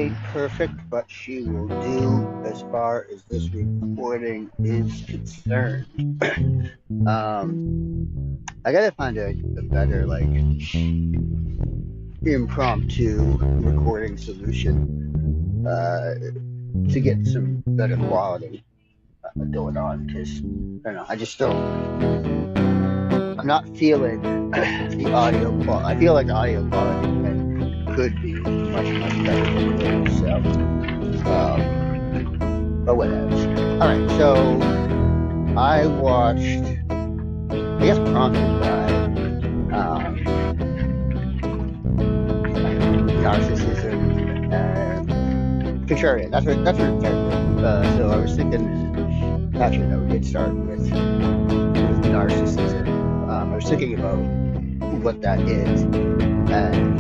ain't perfect, but she will do as far as this recording is concerned. I gotta find a better, like, impromptu recording solution to get some better quality going on, because I don't know, I just I'm not feeling the audio quality. I feel like the audio quality could be much better than it is. So, but whatever. All right, so I watched, I guess prompted by narcissism and contrarian. That's where it started. So I was thinking, actually no, we did start with narcissism. I was thinking about what that is, and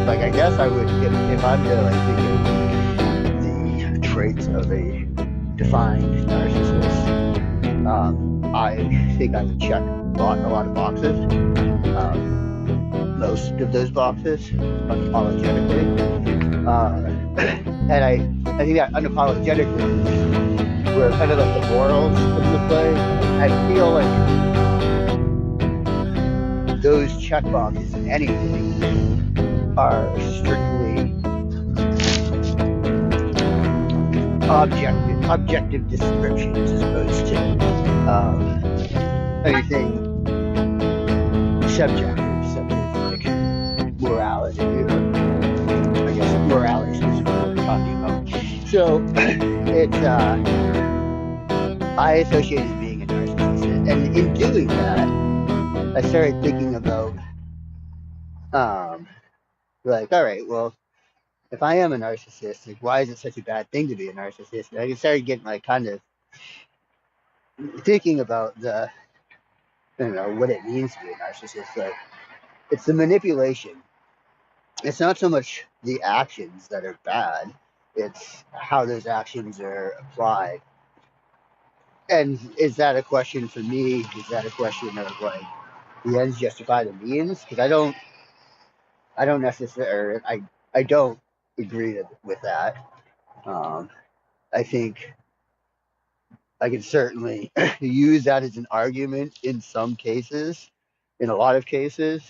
like I guess I would, if I'm to like think of the traits of a defined narcissist, I think I would check a lot of boxes. Most of those boxes unapologetically, and I think that unapologetically, where kind of like the morals come into play. I feel like those check boxes in anything are strictly objective descriptions as opposed to anything subjective like morality, or I guess morality is what we're talking about. So it's I associated being a narcissist, and in doing that, I started thinking about um, like, all right, well, if I am a narcissist, like, why is it such a bad thing to be a narcissist? And I started getting like kind of thinking about the, I don't know, what it means to be a narcissist. Like, it's the manipulation. It's not so much the actions that are bad; it's how those actions are applied. And is that a question for me? Is that a question of like the ends justify the means? Because I don't necessarily, I don't agree with that. Um, I think I can certainly use that as an argument in some cases, in a lot of cases,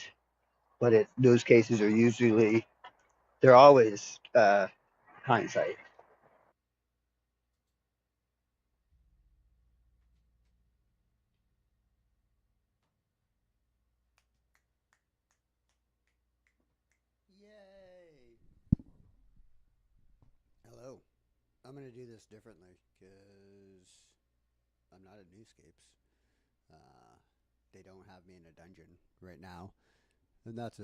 but those cases are usually, they're always hindsight. Yay! Hello. I'm going to do this differently because I'm not at Newscapes. Uh, they don't have me in a dungeon right now. And that's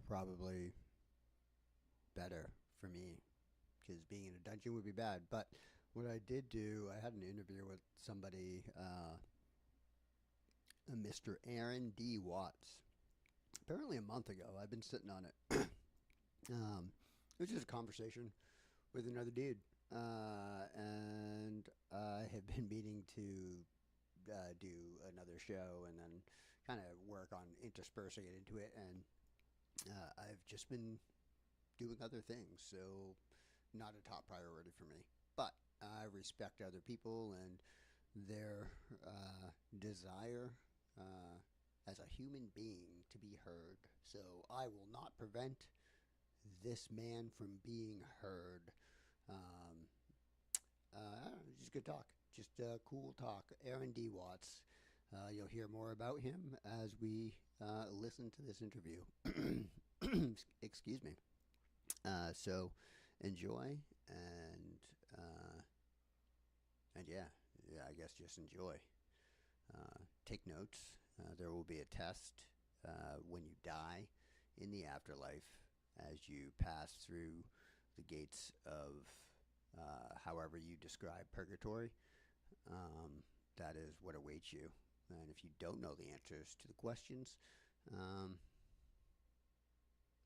probably better for me because being in a dungeon would be bad. But what I did do, I had an interview with somebody, a Mr. Aaron D. Watts, apparently a month ago. I've been sitting on it. It was just a conversation with another dude. And I have been meaning to do another show and then kind of work on interspersing it into it. And I've just been doing other things, so not a top priority for me. But I respect other people and their desire as a human being to be heard. So I will not prevent this man from being heard. Um, just good talk. Just cool talk. Aaron D. Watts. You'll hear more about him as we listen to this interview. Excuse me. So enjoy uh, and yeah, I guess just enjoy. Take notes. There will be a test when you die in the afterlife as you pass through the gates of however you describe purgatory. Um, that is what awaits you. And if you don't know the answers to the questions, um,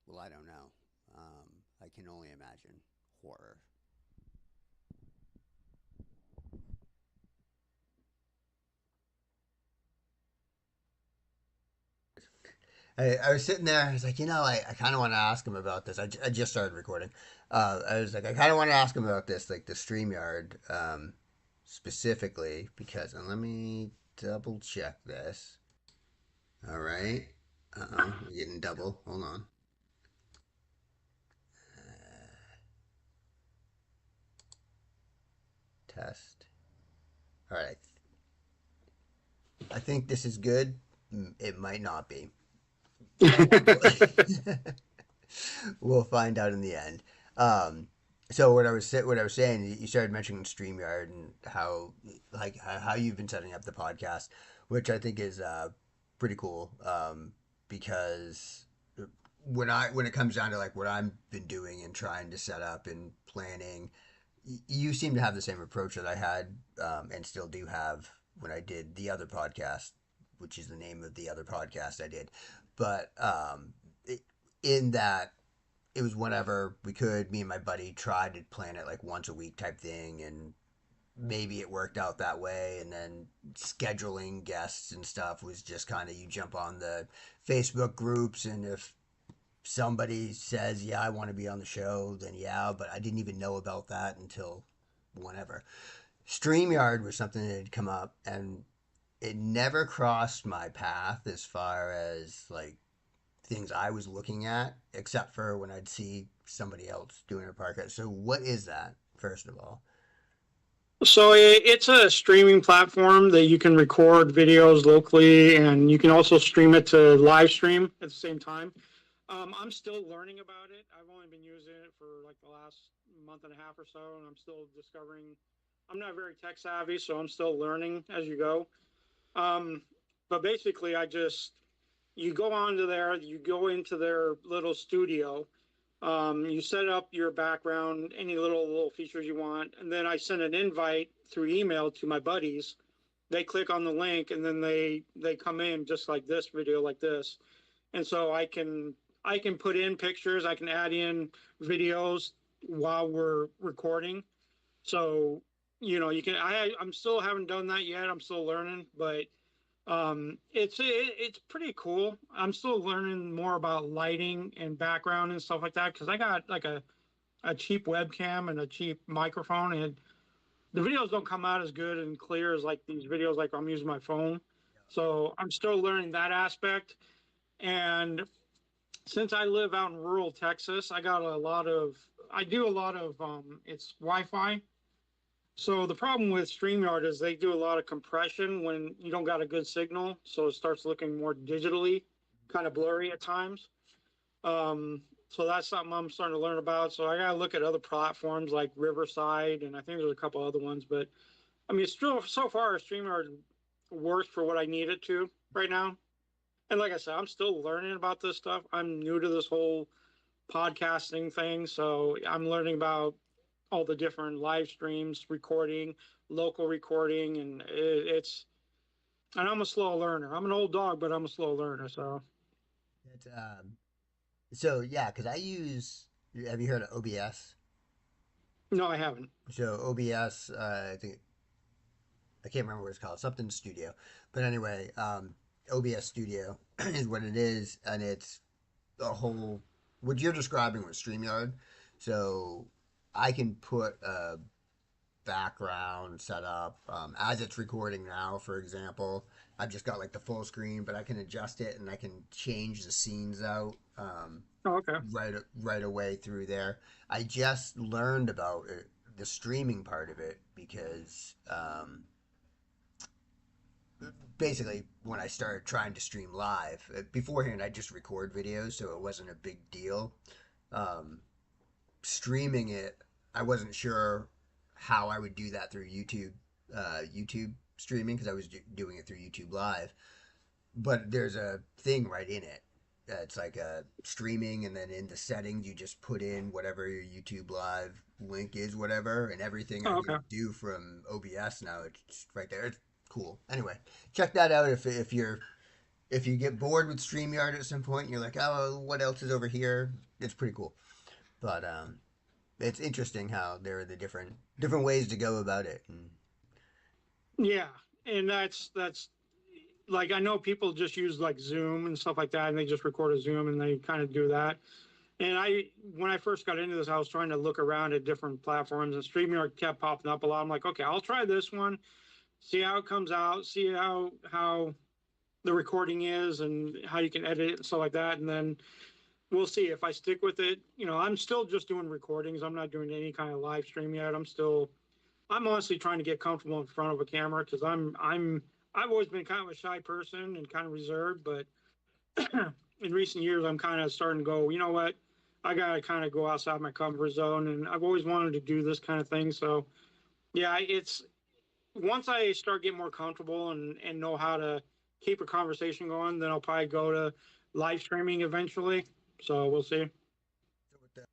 well, I don't know. I can only imagine horror. I was sitting there. I was like, I kind of want to ask him about this. I just started recording. I was like, I kind of want to ask him about this, like the StreamYard specifically, because, and let me double check this. All right. Uh oh, we're getting double. Hold on. Test. All right. I think this is good. It might not be. We'll find out in the end. Um, so what I was saying, you started mentioning Streamyard and how how you've been setting up the podcast, which I think is pretty cool. Because when it comes down to like what I've been doing and trying to set up and planning, you seem to have the same approach that I had and still do have when I did the other podcast, which is the name of the other podcast I did. But in that it was whenever we could, me and my buddy tried to plan it like once a week type thing, and maybe it worked out that way. And then scheduling guests and stuff was just kind of you jump on the Facebook groups, and if somebody says, yeah, I want to be on the show, then yeah, but I didn't even know about that until whenever. StreamYard was something that had come up, and it never crossed my path as far as like things I was looking at, except for when I'd see somebody else doing a podcast. So, what is that, first of all? So it's a streaming platform that you can record videos locally, and you can also stream it to live stream at the same time. I'm still learning about it. I've only been using it for like the last month and a half or so, and I'm still discovering. I'm not very tech savvy, so I'm still learning as you go. Um, but basically, I just you go onto there, you go into their little studio, you set up your background, any little features you want, and then I send an invite through email to my buddies. They click on the link, and then they come in just like this video, like this, and so I can put in pictures, I can add in videos while we're recording. So you can. I'm still haven't done that yet. I'm still learning, but it's pretty cool. I'm still learning more about lighting and background and stuff like that because I got like a cheap webcam and a cheap microphone, and the videos don't come out as good and clear as like these videos like I'm using my phone. So I'm still learning that aspect. And since I live out in rural Texas, I do a lot of it's Wi-Fi. So the problem with StreamYard is they do a lot of compression when you don't got a good signal, so it starts looking more digitally, kind of blurry at times. So that's something I'm starting to learn about. So I gotta look at other platforms like Riverside, and I think there's a couple other ones. But I mean, still so far, StreamYard works for what I need it to right now. And like I said, I'm still learning about this stuff. I'm new to this whole podcasting thing, so I'm learning about all the different live streams, recording, local recording, and and I'm a slow learner. I'm an old dog, but I'm a slow learner. So It's, so yeah, because I use. Have you heard of OBS? no, I haven't. So OBS, I think I can't remember what it's called, something studio. But anyway, OBS Studio is what it is, and it's a whole. What you're describing with Streamyard. So I can put a background set up as it's recording now. For example, I've just got like the full screen, but I can adjust it and I can change the scenes out. Oh, okay. Right away through there. I just learned about it, the streaming part of it because basically when I started trying to stream live beforehand, I just record videos, so it wasn't a big deal. Um, Streaming it, I wasn't sure how I would do that through YouTube streaming because I was doing it through YouTube Live. But there's a thing right in it. It's like a streaming, and then in the settings, you just put in whatever your YouTube Live link is, whatever, and everything I Oh, can okay. do from OBS now. It's right there. It's cool. Anyway, check that out if you get bored with StreamYard at some point, and you're like, oh, what else is over here? It's pretty cool. But it's interesting how there are the different ways to go about it. And Yeah, and that's like I know people just use like Zoom and stuff like that, and they just record a Zoom and they kind of do that. And when I first got into this, I was trying to look around at different platforms, and StreamYard kept popping up a lot. I'm like, okay, I'll try this one, see how it comes out, see how the recording is, and how you can edit it and stuff like that, and then we'll see if I stick with it. I'm still just doing recordings. I'm not doing any kind of live stream yet. I'm honestly trying to get comfortable in front of a camera because I've always been kind of a shy person and kind of reserved, but in recent years I'm kind of starting to go, you know what, I gotta kind of go outside my comfort zone, and I've always wanted to do this kind of thing. So yeah, it's once I start getting more comfortable and know how to keep a conversation going, then I'll probably go to live streaming eventually. So we'll see. So with that,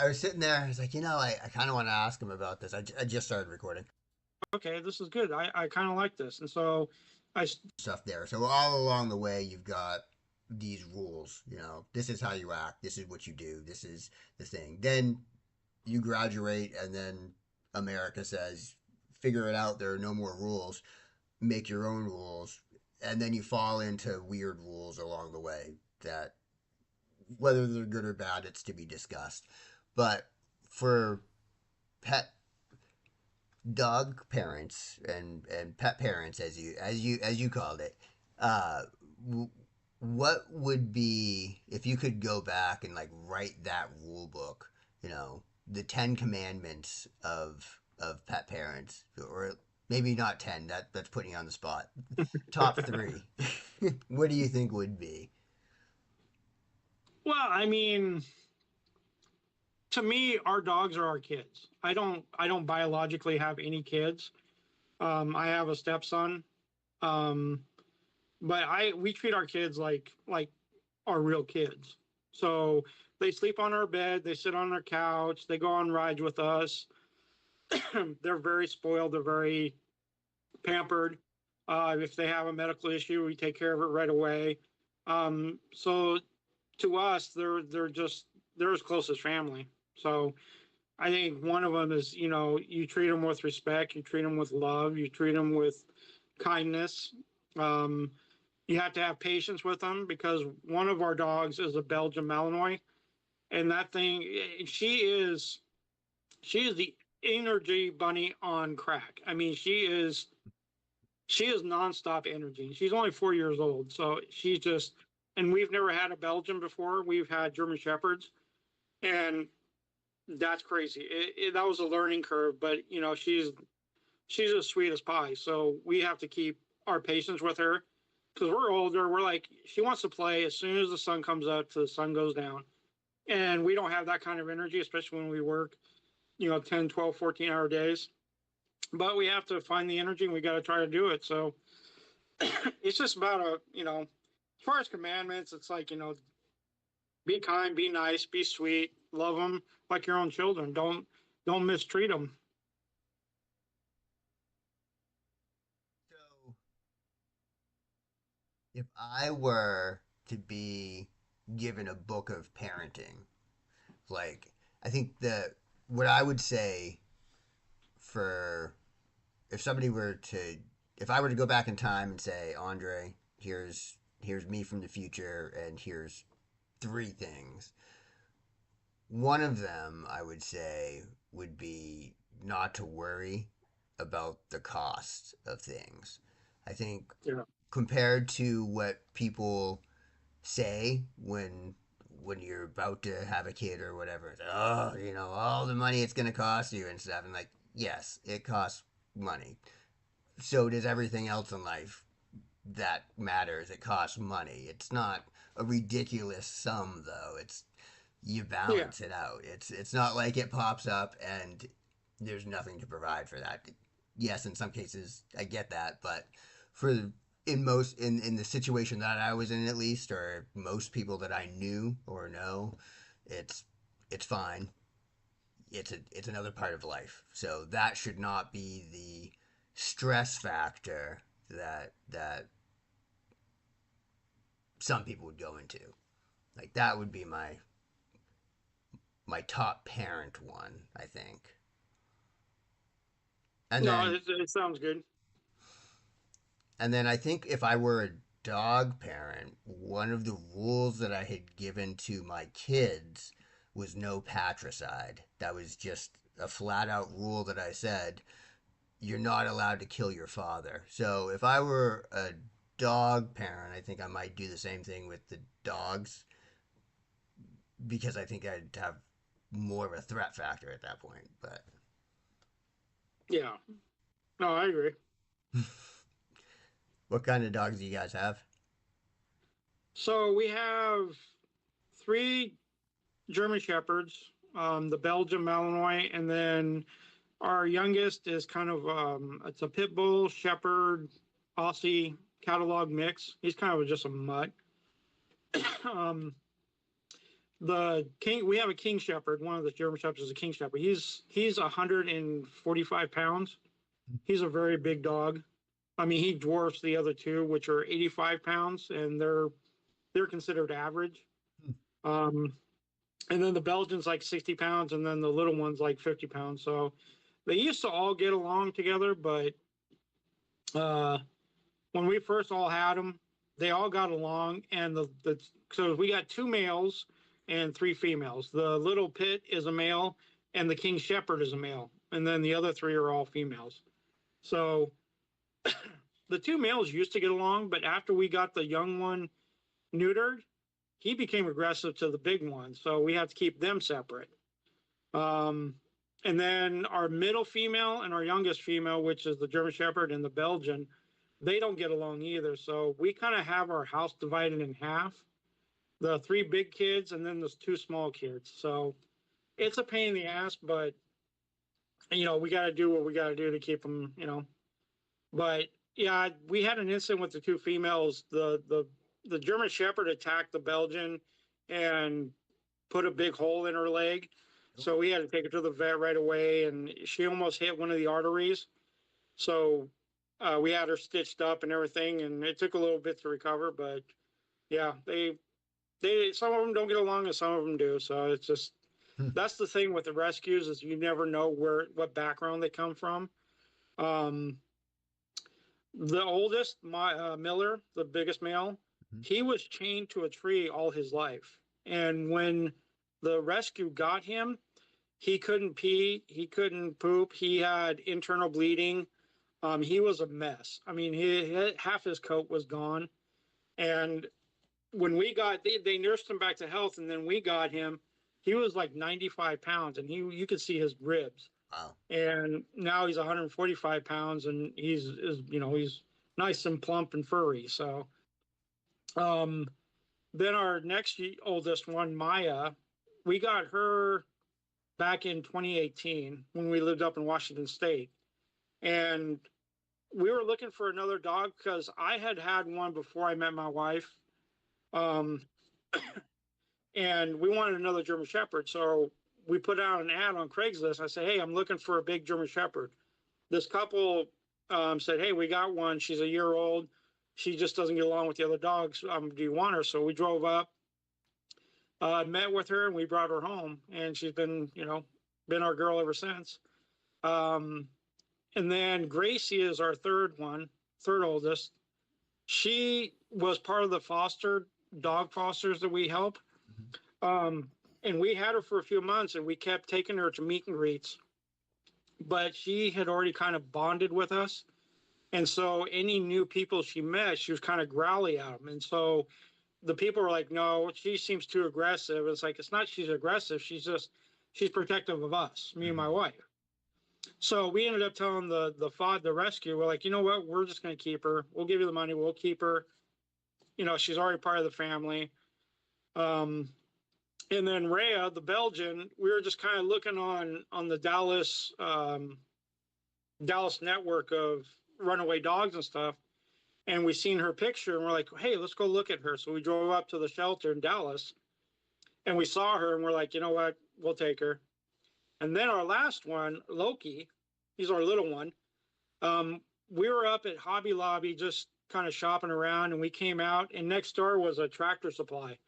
I was sitting there. I was like, I kind of want to ask him about this. I just started recording Okay, this is good. I kind of like this, and so I stuff there. So all along the way, you've got these rules. This is how you act. This is what you do. This is the thing. Then you graduate, and then America says, figure it out. There are no more rules. Make your own rules. And then you fall into weird rules along the way that, whether they're good or bad, it's to be discussed. But for pet dog parents and pet parents, as you called it, uh, what would be, if you could go back and like write that rule book, the 10 commandments of pet parents, or maybe not 10, that's putting you on the spot. Top three. What do you think would be? well, I mean, to me, our dogs are our kids. I don't biologically have any kids. I have a stepson. Um, but I we treat our kids like our real kids. So they sleep on our bed, they sit on our couch, they go on rides with us. They're very spoiled, they're very pampered. If they have a medical issue, we take care of it right away. So to us, they're as close as family. So I think one of them is, you treat them with respect, you treat them with love, you treat them with kindness. Um, you have to have patience with them because one of our dogs is a Belgian Malinois, and that thing, she is the energy bunny on crack. I mean, she is nonstop energy. She's only 4 years old, so she's just and we've never had a Belgian before. We've had German Shepherds, and that's crazy. That was a learning curve, but she's as sweet as pie. So we have to keep our patience with her because we're older. We're like, she wants to play as soon as the sun comes up to the sun goes down. And we don't have that kind of energy, especially when we work, 10, 12, 14-hour days. But we have to find the energy and we got to try to do it. So it's just about as far as commandments, it's like, be kind, be nice, be sweet, love them like your own children. Don't mistreat them. So, if I were to be given a book of parenting, like, I think that what I would say for if somebody were to, if I were to go back in time and say, Andre, here's me from the future, and here's three things. One of them, I would say, would be not to worry about the cost of things. I think Yeah. compared to what people say when you're about to have a kid or whatever, it's, oh, all the money it's going to cost you and stuff. And like, yes, it costs money. So does everything else in life that matters. It costs money. It's not a ridiculous sum though. It's you Yeah. balance it out. It's not like it pops up and there's nothing to provide for that. Yes, in some cases I get that, but for in the situation that I was in at least, or most people that I knew or know, it's it's fine. It's another part of life. So that should not be the stress factor that some people would go into. Like that would be my top parent one, I think. And No, then it sounds good. I think if I were a dog parent, one of the rules that I had given to my kids was no patricide. That was just a flat out rule that I said you're not allowed to kill your father. So if I were a dog parent, I think I might do the same thing with the dogs because I think I'd have more of a threat factor at that point. But Yeah. No, I agree. what kind of dogs do you guys have? So we have three German Shepherds, the Belgian Malinois, and then our youngest is kind of it's a pit bull Shepherd Aussie catalog mix. He's kind of just a mutt. um, the king, we have a King Shepherd. One of the German Shepherds is a King Shepherd. He's 145 pounds. He's a very big dog. I mean, he dwarfs the other two, which are 85 pounds, and they're considered average. Um, and then the Belgian's like 60 pounds, and then the little one's like 50 pounds. So they used to all get along together, but uh, when we first all had them, they all got along, and so we got two males and three females. The little pit is a male, and the King Shepherd is a male, and then the other three are all females. So the two males used to get along, but after we got the young one neutered, he became aggressive to the big one. So we have to keep them separate. Um, and then our middle female and our youngest female, which is the German Shepherd and the Belgian, they don't get along either. So we kind of have our house divided in half, the three big kids and then those two small kids. So it's a pain in the ass, but we got to do what we got to do to keep them. But yeah, we had an incident with the two females. The German Shepherd attacked the Belgian and put a big hole in her leg. So we had to take her to the vet right away, and she almost hit one of the arteries. So we had her stitched up and everything, and it took a little bit to recover. But yeah, they some of them don't get along, and some of them do. So it's just Hmm. that's the thing with the rescues is you never know what background they come from. Um, the oldest, Miller, the biggest male, Mhm. he was chained to a tree all his life, and when the rescue got him, he couldn't pee, he couldn't poop, he had internal bleeding. He was a mess. I mean, half his coat was gone, and when we got, they nursed him back to health, and then we got him. He was like 95 pounds, and you could see his ribs. Wow. And now he's 145 pounds, and he's nice and plump and furry. So, then our next oldest one, Maya, we got her back in 2018 when we lived up in Washington State, and we were looking for another dog because I had one before I met my wife. Um, and we wanted another German Shepherd. So we put out an ad on Craigslist. I said, hey, I'm looking for a big German Shepherd. This couple said, hey, we got one. She's a year old. She just doesn't get along with the other dogs. Do you want her? So we drove up, met with her, and we brought her home. And she's been, been our girl ever since. And then Gracie is our third oldest. She was part of the dog fosters that we help. And we had her for a few months, and we kept taking her to meet and greets. But she had already kind of bonded with us. And so any new people she met, she was kind of growly at them. And so the people were like, no, she seems too aggressive. It's like, it's not she's aggressive. She's protective of us, me and my wife. So we ended up telling the rescue, we're like, you know what? We're just going to keep her. We'll give you the money. We'll keep her. She's already part of the family. And then Rhea, the Belgian, we were just kind of looking on the Dallas network of runaway dogs and stuff. And we seen her picture, and we're like, hey, let's go look at her. So we drove up to the shelter in Dallas, and we saw her, and we're like, you know what? We'll take her. And then our last one, Loki, he's our little one. We were up at Hobby Lobby just kind of shopping around, and we came out, and next door was a Tractor Supply.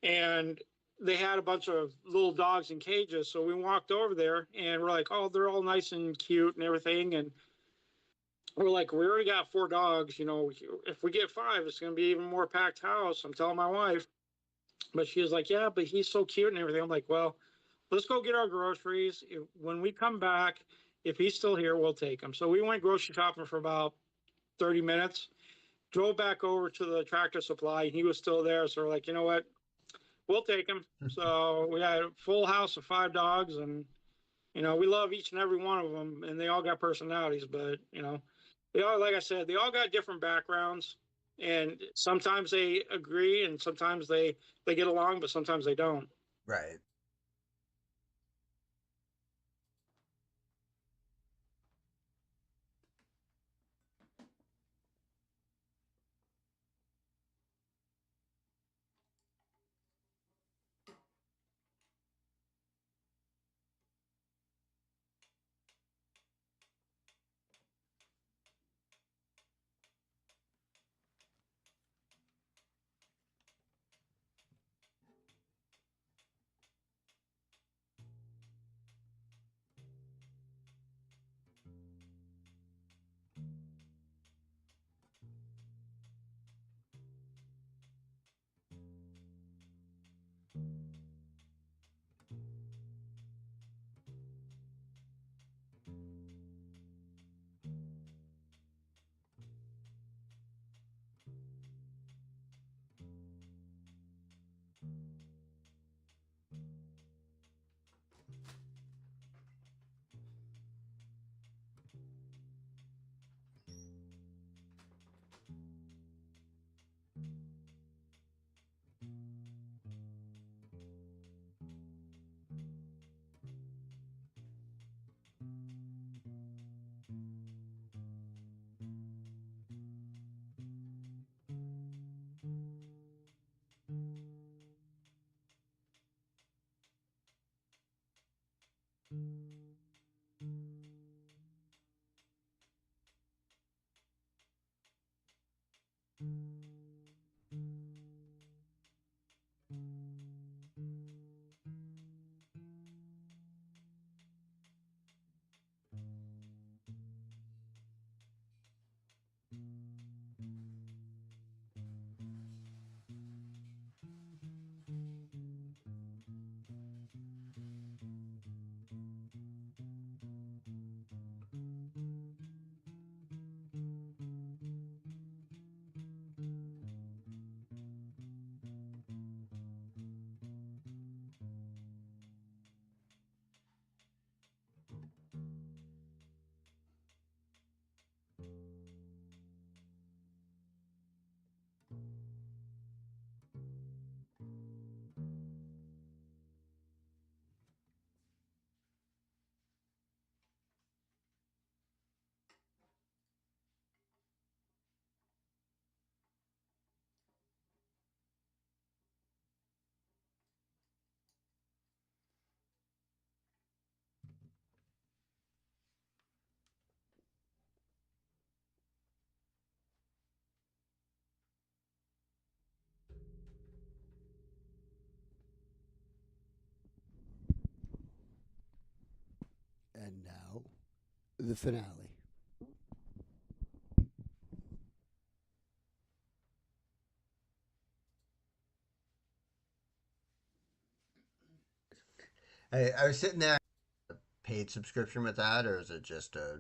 And they had a bunch of little dogs in cages. So we walked over there, and we're like, oh, they're all nice and cute and everything. And we're like, we already got 4 dogs. If we get 5, it's going to be even more packed house. I'm telling my wife. But she was like, yeah, but he's so cute and everything. I'm like, well, let's go get our groceries. When we come back, if he's still here, we'll take him. So we went grocery shopping for about 30 minutes, drove back over to the Tractor Supply. He was still there. So we're like, you know what? We'll take him. So we had a full house of 5 dogs, and we love each and every one of them, and they all got personalities. But they all, like I said, they all got different backgrounds, and sometimes they agree, and sometimes they get along, but sometimes they don't. Right. The finale. I was sitting there. Paid subscription with that, or is it just a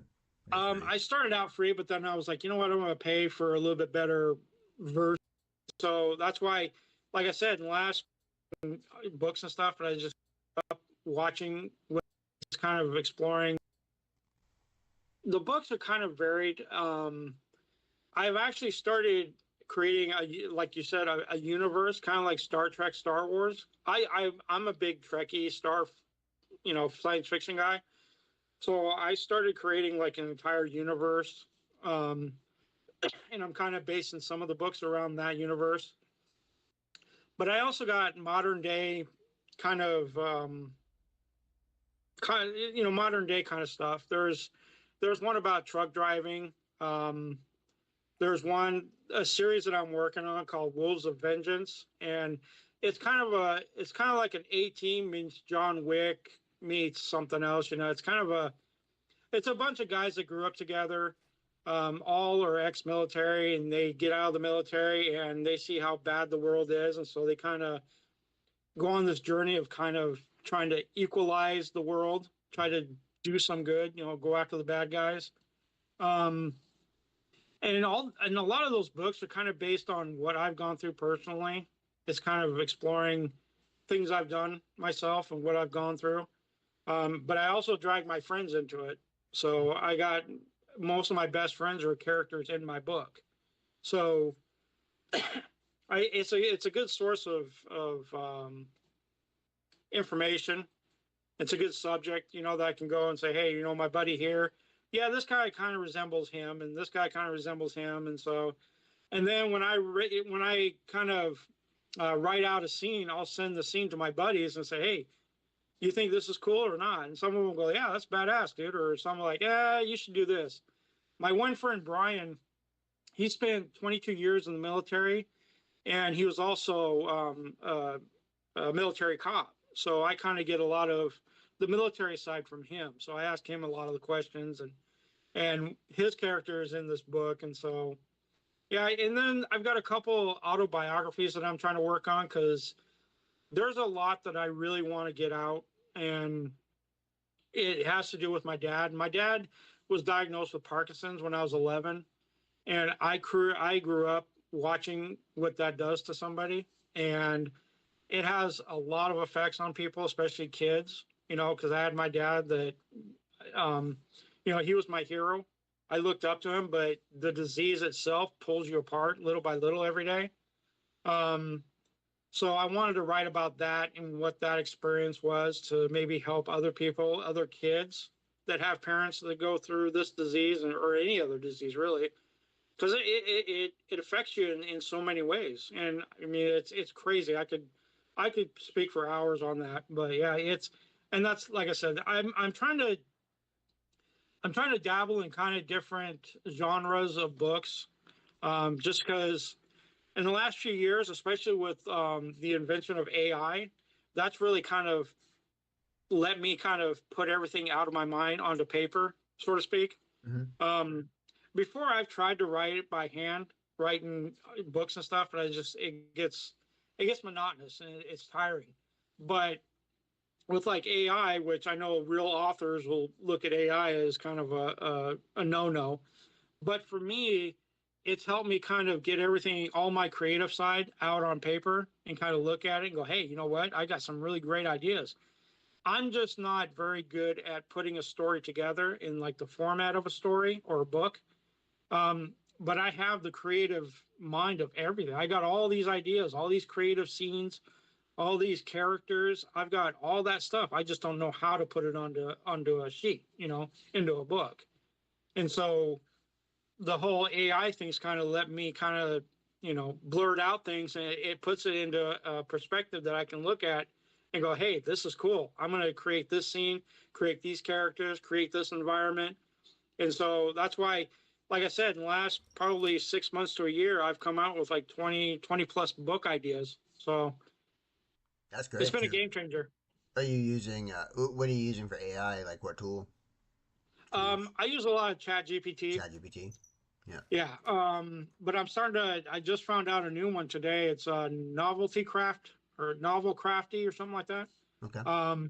free? I started out free, but then I was like, you know what, I'm going to pay for a little bit better version. So that's why, like I said, in the last books and stuff, but I just watching, kind of exploring. The books are kind of varied. I've actually started creating like you said, a universe, kind of like Star Trek, Star Wars. I'm a big Trekkie, science fiction guy. So I started creating like an entire universe, um, and I'm kind of basing some of the books around that universe. But I also got modern day, kind of, modern day kind of stuff. There's one about truck driving. Um, there's a series that I'm working on called Wolves of Vengeance, and it's kind of like an A-Team meets John Wick meets something else. It's a bunch of guys that grew up together. All are ex-military, and they get out of the military and they see how bad the world is, and so they kind of go on this journey of kind of trying to equalize the world, try to do some good, go after the bad guys. Um, and a lot of those books are kind of based on what I've gone through personally. It's kind of exploring things I've done myself and what I've gone through. But I also drag my friends into it. So I got most of my best friends are characters in my book. So it's a good source of information. It's a good subject, that I can go and say, hey, my buddy here, yeah, this guy kind of resembles him, and this guy kind of resembles him, and so, and then when I kind of write out a scene, I'll send the scene to my buddies and say, hey, you think this is cool or not? And some of them will go, yeah, that's badass, dude, or some are like, yeah, you should do this. My one friend Brian, he spent 22 years in the military, and he was also a military cop. So I kind of get a lot of the military side from him. So I ask him a lot of the questions, and his character is in this book, and so yeah. And then I've got a couple autobiographies that I'm trying to work on because there's a lot that I really want to get out, and it has to do with my dad. My dad was diagnosed with Parkinson's when I was 11, and I grew up watching what that does to somebody, and it has a lot of effects on people, especially kids. Because I had my dad that, um, he was my hero. I looked up to him, but the disease itself pulls you apart little by little every day. Um, so I wanted to write about that and what that experience was to maybe help other people, other kids that have parents that go through this disease or any other disease, really, because it affects you in so many ways. And I mean, it's crazy. I could speak for hours on that, but yeah, and that's like I said, I'm trying to dabble in kind of different genres of books, just because in the last few years, especially with the invention of AI, that's really kind of let me kind of put everything out of my mind onto paper, so to speak. Mm-hmm. Before I've tried to write it by hand, writing books and stuff, but it gets monotonous and it's tiring. But with like AI, which I know real authors will look at AI as kind of a no-no, but for me, it's helped me kind of get everything, all my creative side out on paper and kind of look at it and go, hey, you know what? I got some really great ideas. I'm just not very good at putting a story together in like the format of a story or a book. But I have the creative mind of everything. I got all these ideas, all these creative scenes, all these characters. I've got all that stuff. I just don't know how to put it onto a sheet, into a book. And so the whole AI thing's kind of let me kind of, blurt out things, and it puts it into a perspective that I can look at and go, hey, this is cool. I'm going to create this scene, create these characters, create this environment. And so that's why, like I said, in the last probably 6 months to a year, I've come out with like 20 plus book ideas. So That's it's great. been a game changer. Are you using what are you using for AI? Like what tool? tools? I use a lot of Chat GPT. ChatGPT. Yeah. Yeah. But I just found out a new one today. It's Novelty Craft or Novel Crafty or something like that. Okay.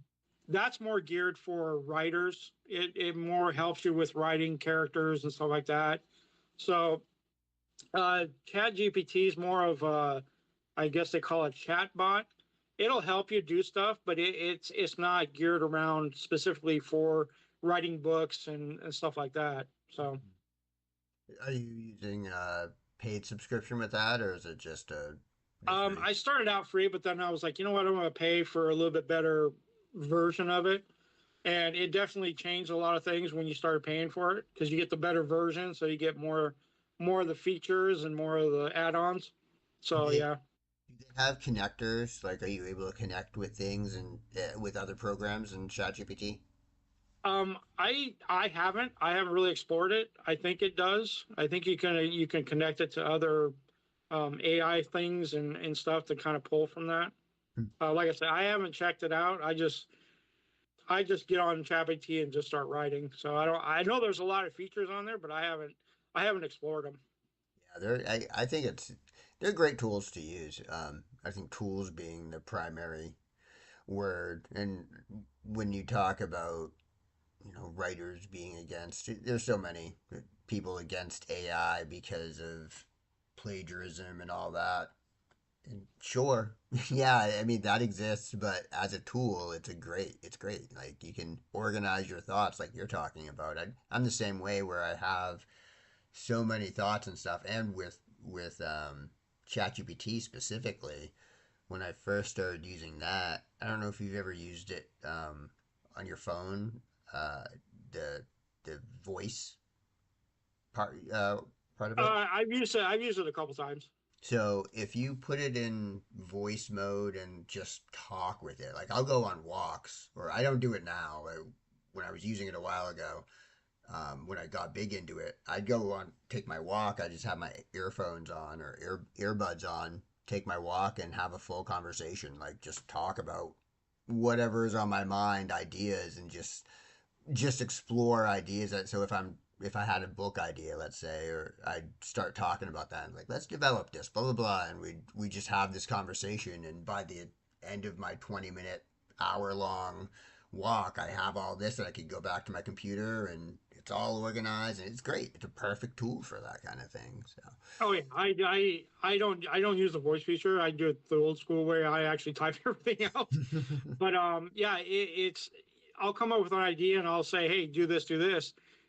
That's more geared for writers. It more helps you with writing characters and stuff like that. So Chat GPT is more of a, I guess they call it chat bot. It'll help you do stuff, but it's not geared around specifically for writing books and stuff like that. So Are you using a paid subscription with that, or is it just a free? I started out free, but then I was like, you know what, I'm going to pay for a little bit better version of it. And it definitely changed a lot of things when you started paying for it because you get the better version, so you get more of the features and more of the add-ons. Do So they yeah. do they have connectors? Like, are you able to connect with things and with other programs in ChatGPT? I haven't really explored it. I think it does. I think you can connect it to other AI things and stuff to kind of pull from that. Hmm. Like I said, I haven't checked it out. I just get on ChatGPT and just start writing. So I don't. I know there's a lot of features on there, but I haven't explored them. Yeah, I think they're great tools to use. I think tools being the primary word, and when you talk about writers being against, there's so many people against AI because of plagiarism and all that. And sure, yeah, I mean that exists, but as a tool, it's great. Like you can organize your thoughts, like you're talking about. I'm the same way where I have so many thoughts and stuff, and with ChatGPT specifically, when I first started using that, I don't know if you've ever used it on your phone, uh, the the voice part part of it. I've used it a couple times. So if you put it in voice mode and just talk with it, like I'll go on walks, or I don't do it now. When I was using it a while ago, when I got big into it, I'd go on take my walk. I just have my earphones on or earbuds on, take my walk and have a full conversation, like just talk about whatever is on my mind, ideas, and just explore ideas. That so if I had a book idea, let's say, or I'd start talking about that and like let's develop this, blah blah blah, and we just have this conversation, and by the end of my 20-minute, hour long walk, I have all this that I could go back to my computer and it's all organized and it's great. It's a perfect tool for that kind of thing. So Oh yeah, I don't use the voice feature. I do it the old school way. I actually type everything out. But yeah, it's I'll come up with an idea and I'll say, hey, do this,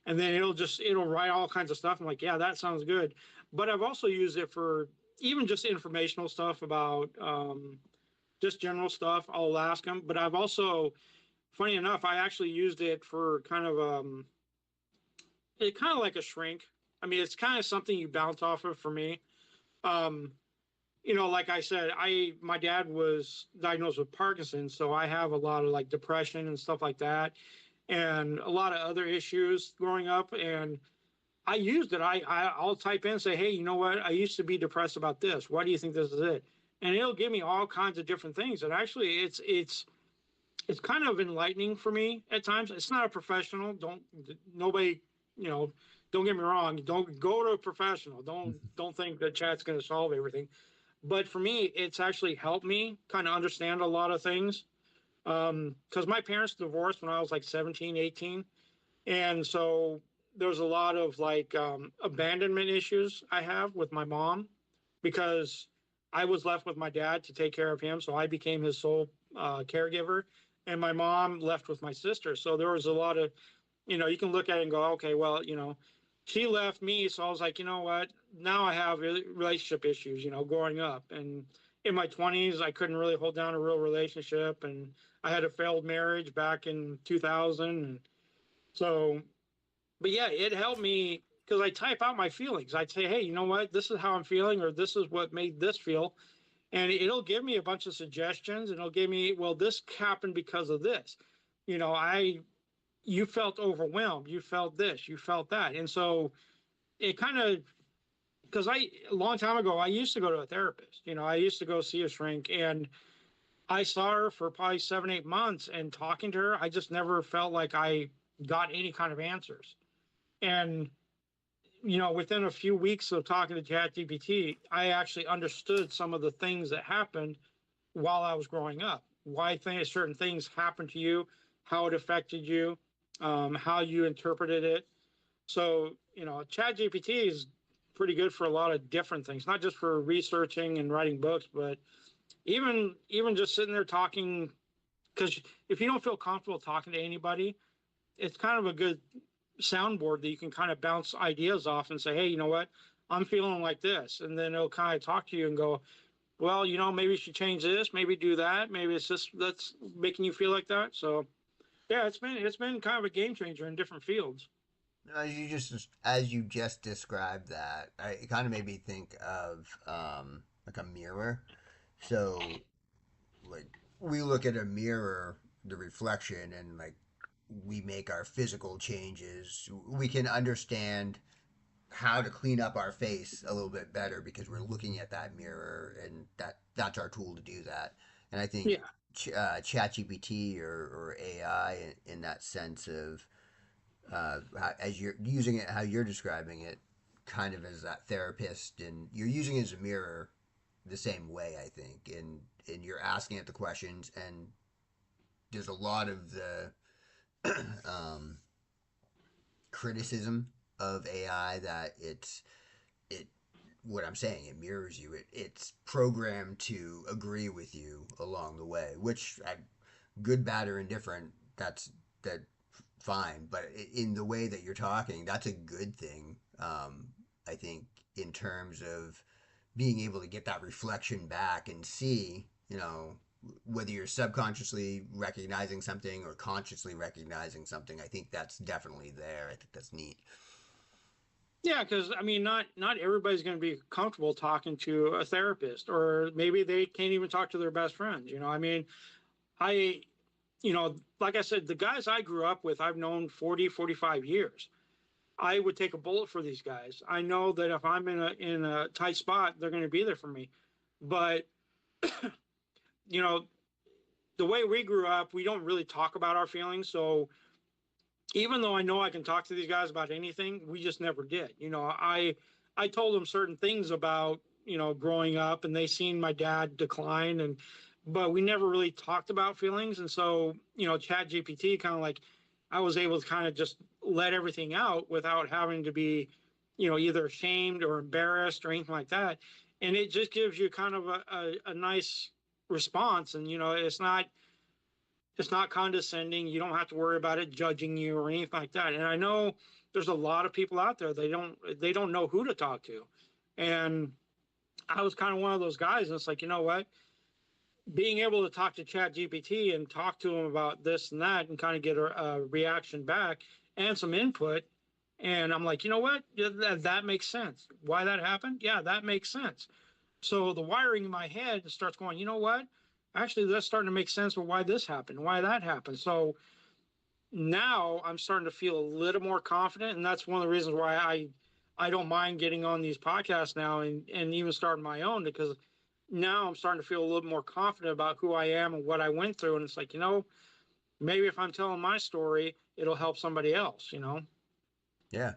and then it'll write all kinds of stuff. I'm like, yeah, that sounds good. But I've also used it for even just informational stuff about just general stuff. I'll ask them. But I've also, funny enough, I actually used it for kind of like a shrink. I mean, it's kind of something you bounce off of for me. Um, like I said, my dad was diagnosed with Parkinson's, so I have a lot of like depression and stuff like that, and a lot of other issues growing up. And I used it. I'll type in and say, hey, you know what? I used to be depressed about this. Why do you think this is it? And it'll give me all kinds of different things. And actually, it's kind of enlightening for me at times. It's not a professional. Don't nobody, you know, don't get me wrong. Don't go to a professional. Don't think that chat's going to solve everything. But for me, it's actually helped me kind of understand a lot of things. Because my parents divorced when I was like 17, 18. And so there's a lot of like abandonment issues I have with my mom because I was left with my dad to take care of him. So I became his sole caregiver. And my mom left with my sister. So there was a lot of, you can look at it and go, okay, well, she left me. So I was like, you know what? Now I have relationship issues, growing up. And in my 20s, I couldn't really hold down a real relationship. And I had a failed marriage back in 2000. And so, but yeah, it helped me because I type out my feelings. I'd say, hey, you know what? This is how I'm feeling, or this is what made this feel. And it'll give me a bunch of suggestions and it'll give me, well, this happened because of this. You know, you felt overwhelmed, you felt this, you felt that. And so it kind of, because a long time ago, I used to go to a therapist. I used to go see a shrink, and I saw her for probably 7, 8 months, and talking to her, I just never felt like I got any kind of answers. And within a few weeks of talking to ChatGPT, I actually understood some of the things that happened while I was growing up. Why certain things happened to you, how it affected you, how you interpreted it. So, ChatGPT is pretty good for a lot of different things, not just for researching and writing books, but even just sitting there talking. Because if you don't feel comfortable talking to anybody, it's kind of a good soundboard that you can kind of bounce ideas off and say, hey, you know what? I'm feeling like this. And then it'll kind of talk to you and go, well, maybe you should change this, maybe do that. Maybe it's just that's making you feel like that. So yeah, it's been kind of a game changer in different fields. As you just described that, it kind of made me think of like a mirror. So like we look at a mirror, the reflection, and like we make our physical changes. We can understand how to clean up our face a little bit better because we're looking at that mirror, and that's our tool to do that. And I think Yeah. ChatGPT or AI in that sense of as you're using it, how you're describing it, kind of as that therapist, and you're using it as a mirror the same way, I think, and you're asking it the questions, and there's a lot of the um, criticism of AI that it what I'm saying, it mirrors you. It's programmed to agree with you along the way, which good, bad, or indifferent. That fine, but in the way that you're talking, that's a good thing. I think in terms of being able to get that reflection back and see, whether you're subconsciously recognizing something or consciously recognizing something, I think that's definitely there. I think that's neat. Yeah, because I mean, not everybody's going to be comfortable talking to a therapist, or maybe they can't even talk to their best friends. I mean, I, like I said, the guys I grew up with, I've known 40, 45 years. I would take a bullet for these guys. I know that if I'm in a tight spot, they're going to be there for me. But you know, the way we grew up, we don't really talk about our feelings. So even though I know I can talk to these guys about anything, we just never did. I told them certain things about growing up, and they seen my dad decline, but we never really talked about feelings. And so Chat GPT kind of like I was able to kind of just let everything out without having to be either ashamed or embarrassed or anything like that. And it just gives you kind of a nice response. And it's not condescending. You don't have to worry about it judging you or anything like that. And I know there's a lot of people out there they don't know who to talk to. And I was kind of one of those guys. And it's like, you know what? Being able to talk to Chat GPT and talk to him about this and that and kind of get a reaction back and some input. And I'm like, you know what? That makes sense. Why that happened? Yeah, that makes sense. So the wiring in my head starts going, you know what? Actually, that's starting to make sense for why this happened, why that happened. So now I'm starting to feel a little more confident, and that's one of the reasons why I don't mind getting on these podcasts now and even starting my own, because now I'm starting to feel a little more confident about who I am and what I went through. And it's like, maybe if I'm telling my story, it'll help somebody else. Yeah,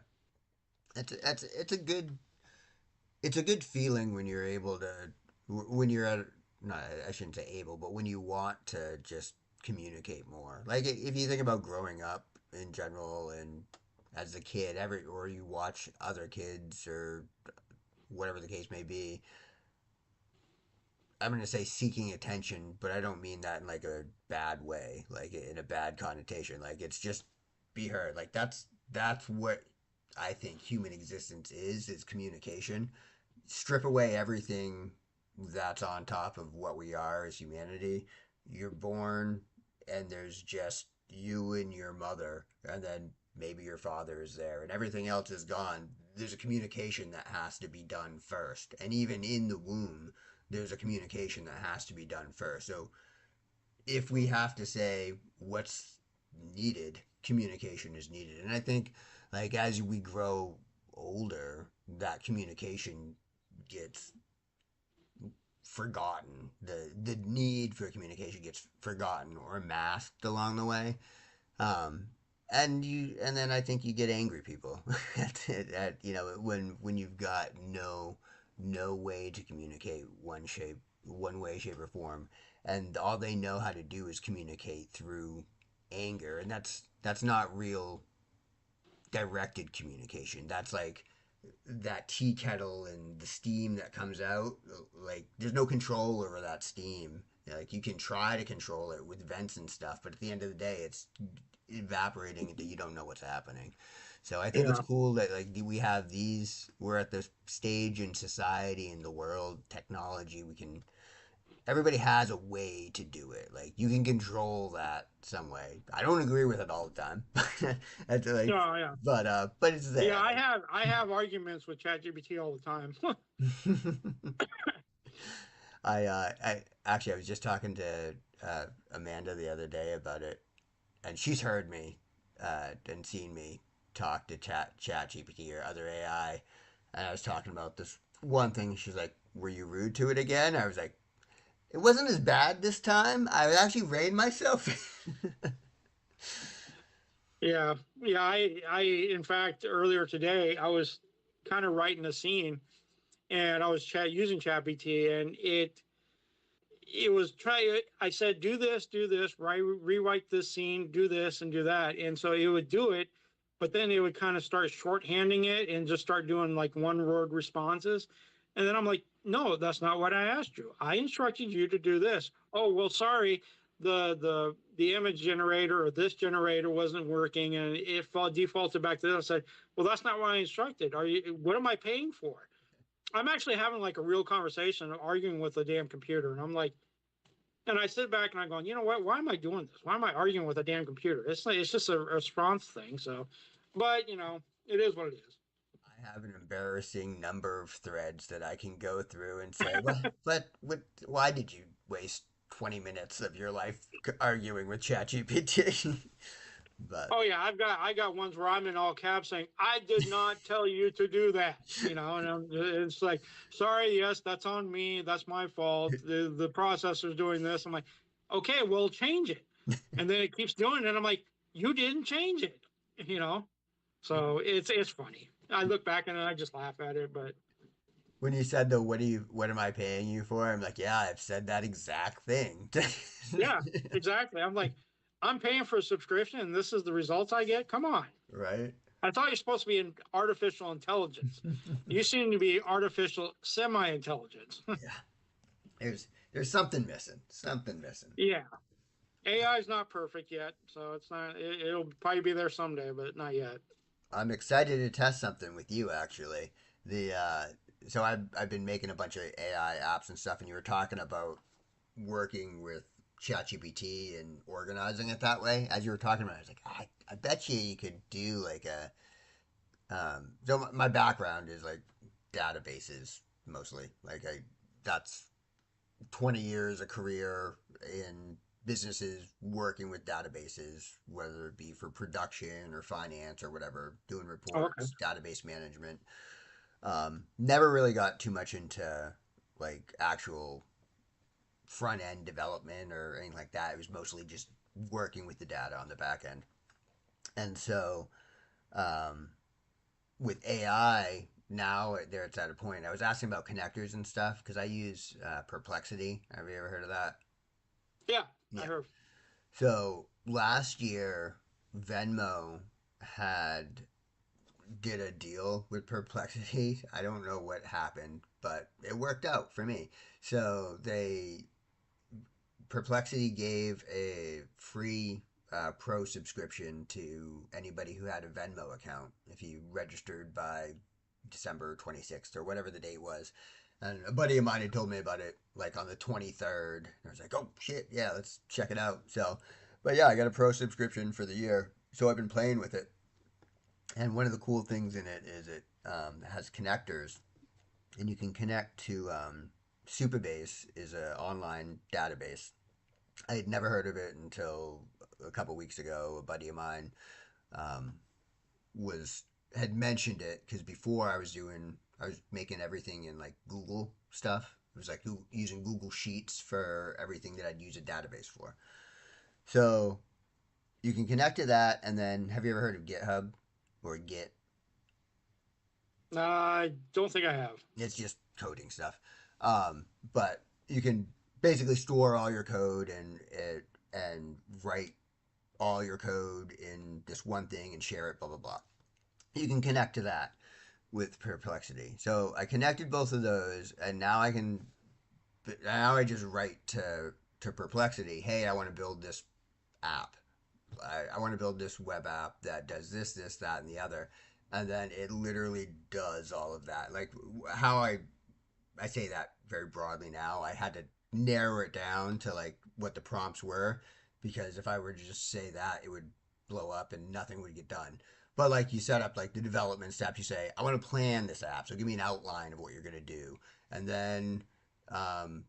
it's a good feeling when you're able to when you're at no, I shouldn't say able, but when you want to just communicate more. Like if you think about growing up in general and as a kid, or you watch other kids or whatever the case may be, I'm going to say seeking attention, but I don't mean that in like a bad way, like in a bad connotation. Like it's just be heard. Like that's what I think human existence is communication. Strip away everything that's on top of what we are as humanity. You're born and there's just you and your mother, and then maybe your father is there, and everything else is gone. There's a communication that has to be done first. And even in the womb, there's a communication that has to be done first. So if we have to say what's needed, communication is needed. And I think like as we grow older, that communication gets forgotten. The need for communication gets forgotten or masked along the way. Um, and then I think you get angry people at when you've got no way to communicate one way, shape, or form, and all they know how to do is communicate through anger, and that's not real directed communication. That's like that tea kettle and the steam that comes out. Like there's no control over that steam. Like you can try to control it with vents and stuff, but at the end of the day, it's evaporating into you don't know what's happening. So I think it's Yeah. cool that like we have these. We're at this stage in society, in the world, technology. We can everybody has a way to do it. Like you can control that some way. I don't agree with it all the time. That's like, No, yeah. but it's Yeah, there. I have arguments with ChatGPT all the time. Like, I actually I was just talking to Amanda the other day about it, and she's heard me and seen me talk to ChatGPT or other AI, and I was talking about this one thing. She's like, "Were you rude to it again?" I was like, "It wasn't as bad this time. I actually reined myself." Yeah, yeah. In fact, earlier today, I was kind of writing a scene, and I was using ChatGPT, and it was try. I said, do this, rewrite this scene, do this, and do that, and so it would do it, but then it would kind of start shorthanding it and just start doing like one word responses, and then I'm like, no, that's not what I asked you. I instructed you to do this. Oh well, sorry, the image generator or this generator wasn't working, and it defaulted back to this. I said, well, that's not what I instructed. Are you? What am I paying for? I'm actually having like a real conversation, arguing with the damn computer, and I'm like, and I sit back and I'm going, you know what? Why am I doing this? Why am I arguing with a damn computer? It's just a response thing. So, but it is what it is. I have an embarrassing number of threads that I can go through and say, what, why did you waste 20 minutes of your life arguing with ChatGPT? But Oh yeah, I got ones where I'm in all caps saying, I did not tell you to do that. And it's like, sorry, yes, that's on me. That's my fault. The processor's doing this. I'm like, okay, well, change it. And then it keeps doing it. I'm like, you didn't change it. You know. So it's funny. I look back and I just laugh at it, but when you said the what am I paying you for? I'm like, yeah, I've said that exact thing. yeah, exactly. I'm like, I'm paying for a subscription and this is the results I get. Come on. Right? I thought you're supposed to be in artificial intelligence. You seem to be artificial semi-intelligence. Yeah. There's something missing. Something missing. Yeah. AI is not perfect yet, so it's not. It'll probably be there someday, but not yet. I'm excited to test something with you actually. The so I've been making a bunch of AI apps and stuff, and you were talking about working with ChatGPT and organizing it that way. As you were talking about it, I was like, I bet you could do like a. So my background is like databases mostly. Like that's 20 years a career in businesses working with databases, whether it be for production or finance or whatever, doing Oh, okay. reports, database management. Never really got too much into like actual front end development or anything like that. It was mostly just working with the data on the back end. And so um, with AI, now there it's at a point. I was asking about connectors and stuff because I use Perplexity. Have you ever heard of that? Yeah, I Yeah. heard. So last year, Venmo had did a deal with Perplexity. I don't know what happened, but it worked out for me. So they Perplexity gave a free pro subscription to anybody who had a Venmo account if you registered by December 26th or whatever the date was. And a buddy of mine had told me about it like on the 23rd. And I was like, oh shit, yeah, let's check it out. So, but yeah, I got a pro subscription for the year. So I've been playing with it. And one of the cool things in it is it has connectors, and you can connect to Supabase is an online database. I had never heard of it until a couple weeks ago. A buddy of mine um, was had mentioned it because before I was making everything in like Google stuff. It was like using Google Sheets for everything that I'd use a database for. So you can connect to that, and then have you ever heard of GitHub or Git? I don't think I have. It's just coding stuff. But you can basically store all your code and write all your code in this one thing and share it. Blah blah blah. You can connect to that with Perplexity. So I connected both of those, and now I just write to Perplexity. Hey, I want to build this app. I want to build this web app that does this, that, and the other. And then it literally does all of that. Like how I say that very broadly now. I had to narrow it down to like what the prompts were because if I were to just say that, it would blow up and nothing would get done. But like you set up like the development steps, you say, I want to plan this app. So give me an outline of what you're going to do. And then um,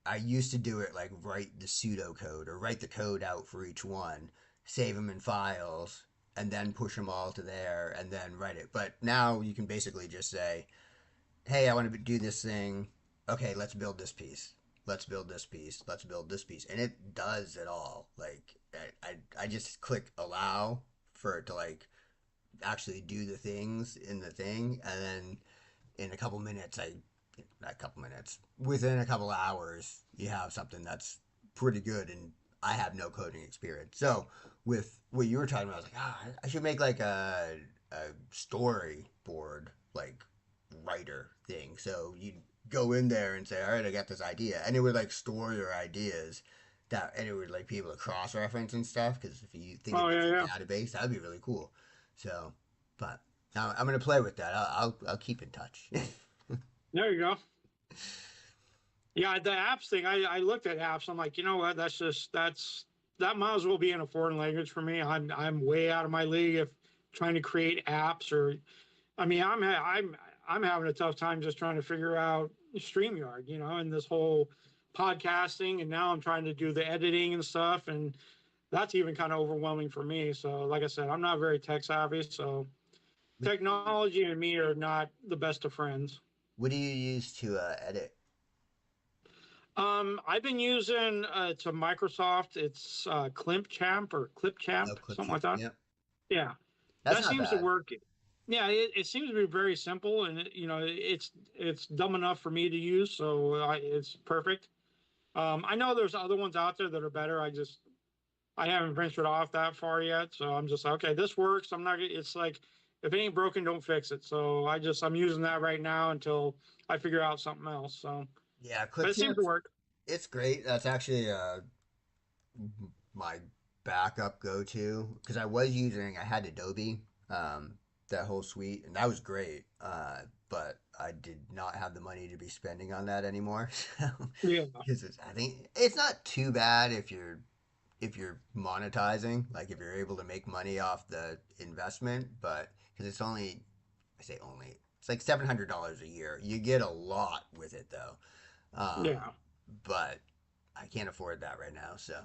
I used to do it like write the pseudocode or write the code out for each one, save them in files, and then push them all to there and then write it. But now you can basically just say, hey, I want to do this thing. Okay, let's build this piece. Let's build this piece. Let's build this piece. And it does it all. Like, I just click allow for it to like actually do the things in the thing. And then in a couple minutes, not a couple minutes, within a couple hours, you have something that's pretty good. And I have no coding experience. So with what you were talking about, I was like, I should make like a storyboard, like writer thing. So you go in there and say, all right, I got this idea. And it would like store your ideas and it would like be able to cross reference and stuff. Cause if you think of Oh it yeah, as a yeah. database, that'd be really cool. So, but now I'm going to play with that. I'll keep in touch. There you go. Yeah, the apps thing. I looked at apps. I'm like, you know what? That might as well be in a foreign language for me. I'm way out of my league if trying to create apps or. I mean, I'm having a tough time just trying to figure out StreamYard, and this whole podcasting, and now I'm trying to do the editing and stuff, and that's even kind of overwhelming for me. So, like I said, I'm not very tech savvy, so technology and me are not the best of friends. What do you use to edit? I've been using to Microsoft. It's Clipchamp or Oh, Clipchamp, something Clipchamp. like that. Yep. Yeah, That's that not seems to bad. work. Yeah, it seems to be very simple, and it's dumb enough for me to use, so it's perfect. I know there's other ones out there that are better. I haven't ventured off that far yet, so I'm just like, okay, this works. I'm not. It's like if it ain't broken, don't fix it. So I'm using that right now until I figure out something else. So, Yeah, but it seems to Clipchamp. work. It's great. That's actually my backup go to because I had Adobe, um, that whole suite, and that was great. But I did not have the money to be spending on that anymore. Yeah, Because I think it's not too bad if you're monetizing, like if you're able to make money off the investment, but because it's only, I say only, it's like $700 a year. You get a lot with it though. yeah. But I can't afford that right now. So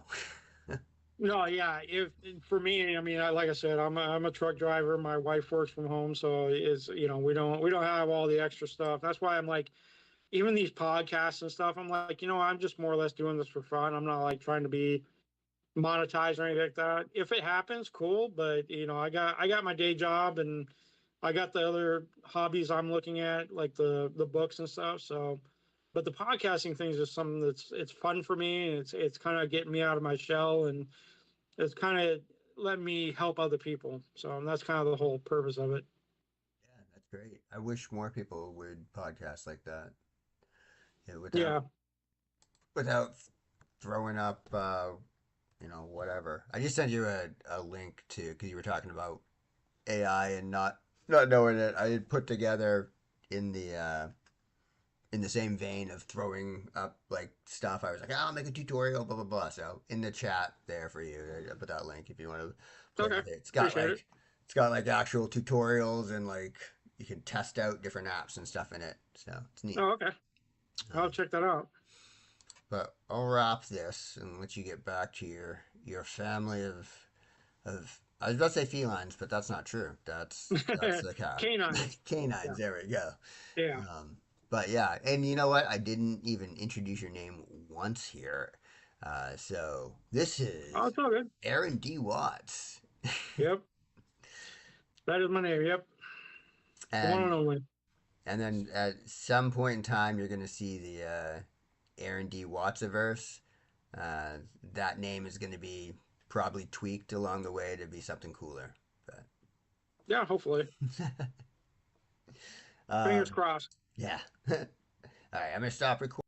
No, yeah. If for me, I mean, like I said, I'm a truck driver. My wife works from home, so it's we don't have all the extra stuff. That's why I'm like, even these podcasts and stuff. I'm like, I'm just more or less doing this for fun. I'm not like trying to be monetized or anything like that. If it happens, cool. But I got my day job and I got the other hobbies I'm looking at, like the books and stuff. So, but the podcasting thing is just something it's fun for me, and it's kind of getting me out of my shell and it's kind of let me help other people. So that's kind of the whole purpose of it. yeah, that's great. I wish more people would podcast like that. Yeah, Yeah. without throwing up, whatever. I just sent you a link to because you were talking about AI and not knowing it. I had put together in in the same vein of throwing up like stuff. I was like, I'll make a tutorial, blah blah blah. So in the chat there for you, I put that link if you want to play Okay. with it. Appreciate it. It's got like actual tutorials and like you can test out different apps and stuff in it. So it's neat. Oh, okay. I'll Um, check that out. but I'll wrap this and let you get back to your family of I was about to say felines, but that's not true. That's the cat. Canines. Canines. Yeah. There we go. Yeah. But yeah, and you know what? I didn't even introduce your name once here. So this Oh, is it's all good. Aaron D. Watts. Yep, that is my name. Yep, the one and and only. and then at some point in time, you're gonna see the Aaron D. Wattsiverse. Uh, that name is gonna be probably tweaked along the way to be something cooler. But Yeah, hopefully. um, Fingers crossed. yeah. All right, I'm gonna stop recording.